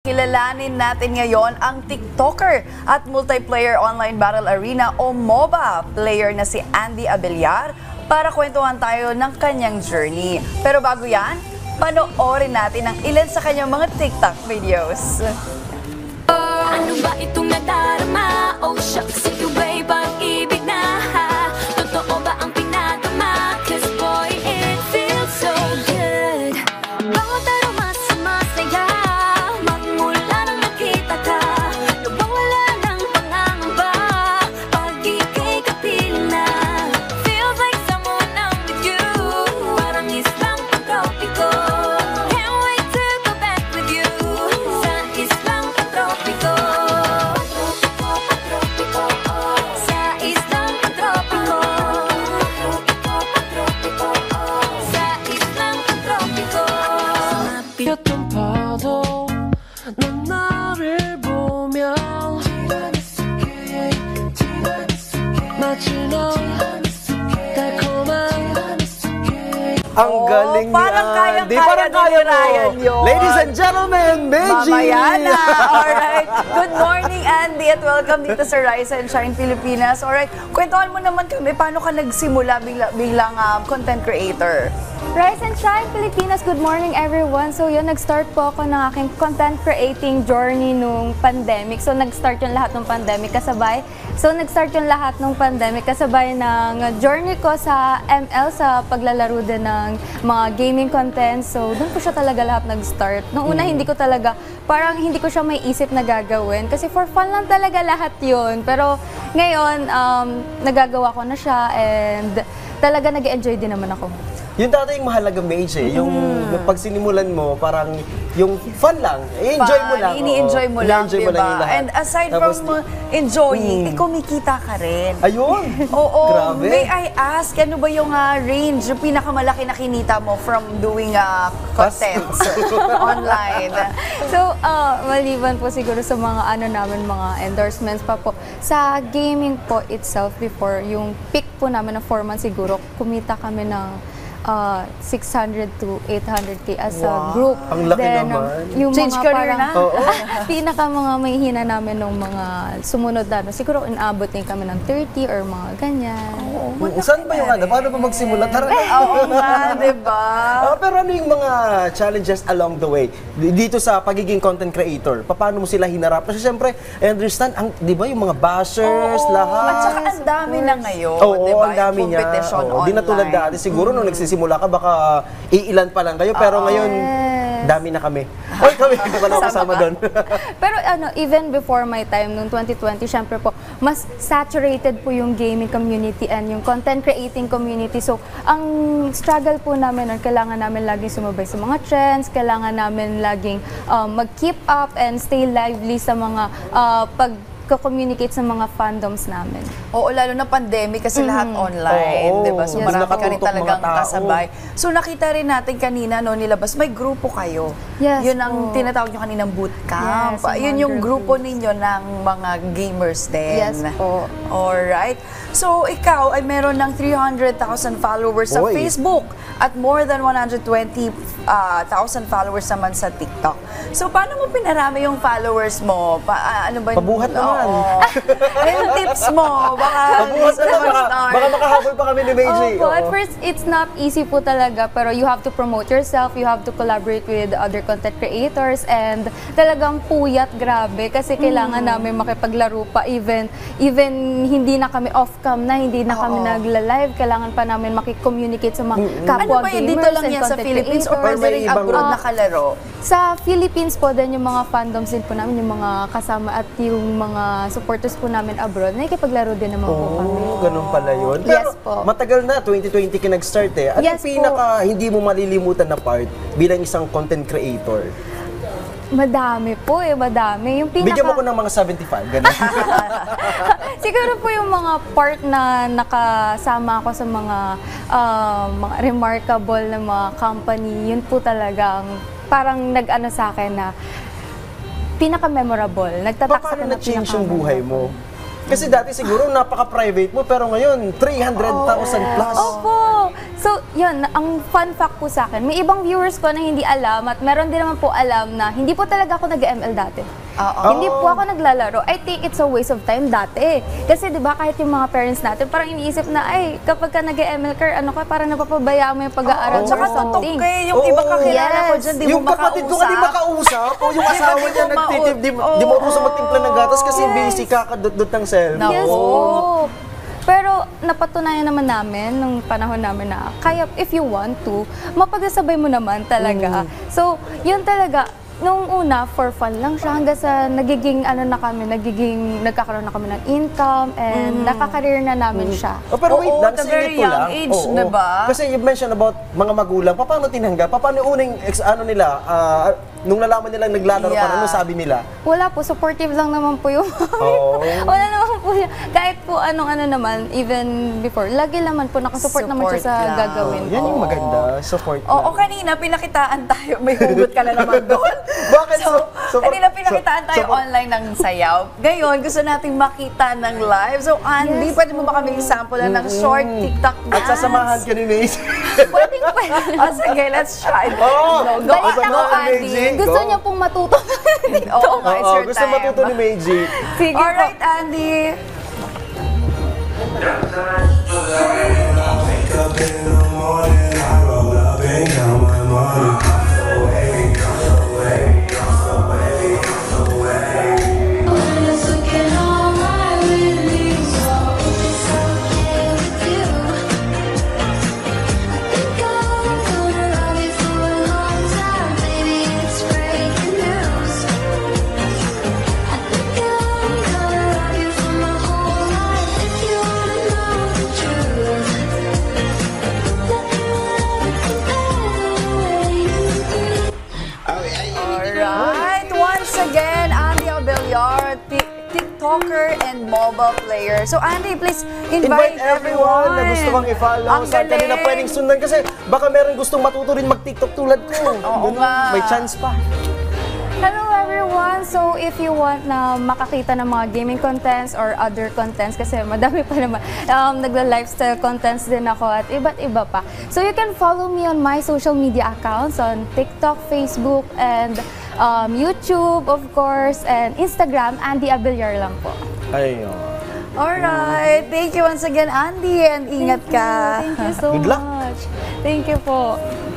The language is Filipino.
Kilalanin natin ngayon ang TikToker at multiplayer online battle arena o MOBA player na si Andy Abellar para kwentuhan tayo ng kanyang journey. Pero bago yan, panoorin natin ang ilan sa kanyang mga TikTok videos. Ano ba itong nadarama? Oh shucks, ito ba'y pag-ibig na? Totoo ba ang pinagama? Cause boy, it feels so good. Bawat aroma sumasaya, magmula nang nakita ka. Lubang wala ng pangangamba, pag ika'y kapiling na. Feels like someone I'm with you, parang islang pagtropiko. Can't wait to go back with you, sa islang pagtropiko. Sa islang pagtropiko. Sa islang pagtropiko. 였던 파도 넌 나를 보면 마치 넌 달콤한 Ang galing ni parang Andy. kayang-kaya Parang ni kaya mo. Ryan yun. Ladies and gentlemen, Meiji! Mamaya na! Alright. Good morning, Andy, at welcome dito sa Rise and Shine Pilipinas. Alright, kwentuhan mo naman kami, paano ka nagsimula bilang content creator? Rise and Shine Pilipinas, good morning everyone. So yun, nag-start po ako ng aking content creating journey nung pandemic. So nag-start yung lahat ng pandemic kasabay. ng journey ko sa ML, sa paglalaro din ng mga gaming content. So doon po siya talaga lahat nag-start. Nung una hindi ko siya may isip na gagawin. Kasi for fun lang talaga lahat yun. Pero ngayon, nagagawa ko na siya and talaga nag-enjoy din naman ako. Yung dati yung mahalaga, Meiji, yung pag sinimulan mo, parang yung fun lang. I-enjoy mo lang. Ini-enjoy mo lang, I-enjoy mo lang yung diba? lahat. And aside Tapos, from enjoying, kumikita ka rin. Ayun! Oo. Grabe. May I ask, ano ba yung range, yung pinakamalaki na kinita mo from doing contents online? So, maliban po siguro sa mga mga endorsements pa po. Sa gaming po itself before, yung peak po namin na 4 months siguro, kumita kami ng 600 to 800K as a group. Ang laki naman. Yung Change mga career parang, na. pinaka mga may hina namin nung mga sumunod na. Siguro inabot din kami ng 30 or mga ganyan. Saan ba yung Paano ba magsimula? Tara na. Oo nga, diba? Pero ano yung mga challenges along the way? Dito sa pagiging content creator, paano mo sila hinarap? Kasi syempre, I understand, di ba yung mga bashers, lahat? At saka ang dami na ngayon, Oo, diba? ang dami Yung niya. competition Oo, di na tulad online. dati. Siguro nung nagsisimula ka, baka iilan pa lang kayo. Pero ngayon, dami na kami. Oy, kami, hindi pa lang kasama doon. Pero even before my time, noong 2020, syempre po, mas saturated po yung gaming community and yung content creating community. So, ang struggle po namin, kailangan namin laging sumabay sa mga trends, kailangan namin laging mag-keep up and stay lively sa mga pag-communicate sa mga fandoms namin. Oo, lalo na pandemic kasi lahat online, Oo. di ba? So Yes. marami ka rin Nakatutok talagang mga tao. kasabay. So nakita rin natin kanina, nilabas, may grupo kayo. Yes Yun ang po. tinatawag nyo kaninang bootcamp. Yes, Yun yung wonder grupo ninyo ng mga gamers din. Yes po. Alright. So ikaw ay meron ng 300,000 followers sa Oy. Facebook at more than 120,000 followers naman sa TikTok. So paano mo pinarami yung followers mo? Ano ba Pabuhat naman. Oo. Yung tips mo, baka Pabuhat na lang, baka makahabol pa kami ni Meiji. Opo, at first, it's not easy po talaga, pero you have to promote yourself, you have to collaborate with other content creators, and talagang puyat, grabe, kasi kailangan namin makipaglaro pa, even hindi na kami off-cam na, hindi na kami nagla-live, kailangan pa namin makicommunicate sa mga kapwa Ano ba yun? gamers Dito lang and yan sa content Philippines or creators. pwede rin ibang- abroad na kalaro? Sa Philippines po din yung mga fandoms din po namin, yung mga kasama at yung mga supporters po namin abroad, nakikipaglaro din naman po kami. Ganun pala yun. Yes Pero po. matagal na, 2020 ka nag-start eh. Ano Yes yung pinaka hindi mo malilimutan na part bilang isang content creator? Madami po madami. Yung Bigyan mo ko ng mga 75, ganun. Siguro po yung mga part na nakasama ako sa mga remarkable na mga company, yun po talagang parang nag-ano sa akin na pinaka-memorable. Nagtatak sa Paano akin na na-change yung buhay mo? Kasi dati siguro napaka-private mo, pero ngayon 300,000 plus. Opo! So, yun, ang fun fact po sa akin, may ibang viewers ko na hindi alam at meron din naman po alam na hindi po talaga ako nag-ML dati. Hindi po ako naglalaro. I think it's a waste of time dati. Kasi 'di ba kahit yung mga parents natin parang iniisip na ay kapag ka nag-ML ka, ano ka, parang napapabayaan mo yung pag-aaral Tsaka or tutok something. kayo, yung iba kakilala ko Yes. dyan, di mo Yung kapatid ko ka di makausap, o yung asawa Di niya mo nagtitip, di mo uso magtimpla ng gatas kasi busy kakadot-dot ng cellphone. Yes po. Pero napatunayan naman namin nung panahon namin na kaya if you want to, mapagkasabay mo naman talaga. So, yun talaga, nung una, for fun lang siya hanggang sa nagiging, nagkakaroon na kami ng income and nakakareer na namin siya. Oh, pero wait Oo, lang, at a singit very ko young lang. age, Oo. diba? Kasi you mentioned about mga magulang, paano tinanggap? Paano unang, nung nalaman nilang naglalaro ka, Yeah. ano sabi nila? Wala po, supportive lang naman po yung Oo. Wala naman po yun. Kahit po anong naman, even before, lagi naman po, nakasupport naman siya sa Support lang. gagawin Yan ko. yung maganda, support Oo, lang. kanina pinakitaan tayo. May hugot ka na naman doon. Bakit? Kanina pinakitaan tayo so- online ng sayaw. Ngayon, gusto nating makita ng live. So, Andy, Yes, pwede mo ba kami sample ng short TikTok dance? At sasamahan ka ni Mace. Pwedeng pwede. Sige, let's try. Oo. Go, Balita go, ko, Andy. amazing. Gusto Go. niya pong matuto. Oo, nga, it's Oo, your gusto time. matuto ni Meiji. Sige po. Alright, Andy. Wake up in the morning, I roll up and count my money. I'm so wavy, I'm so wavy, I'm so wavy, I'm so wavy. When it's looking alright with me, so if it's okay with you, I think I'm gonna love you for a long time, baby. It's breaking news. I think I'm gonna love you for my whole life. If you wanna know the truth, let me love you the way you breathe. Alright, once again, Andy Abellar, TikToker and mobile player. So, Andy, please Invite everyone na gusto kang i-follow Ang sa kanila galing. pwedeng sundan kasi baka meron gustong matuto rin mag-TikTok tulad ko. Oo Ganun, nga. may chance pa. Hello everyone! So if you want na makakita ng mga gaming contents or other contents, kasi madami pa naman, nagla-lifestyle contents din ako at iba't iba pa. So you can follow me on my social media accounts on TikTok, Facebook, and YouTube, of course, and Instagram, Andy Abellar lang po. Ayun. Alright, thank you once again, Andy, and ingat ka. Thank you so Good luck. much. Thank you po.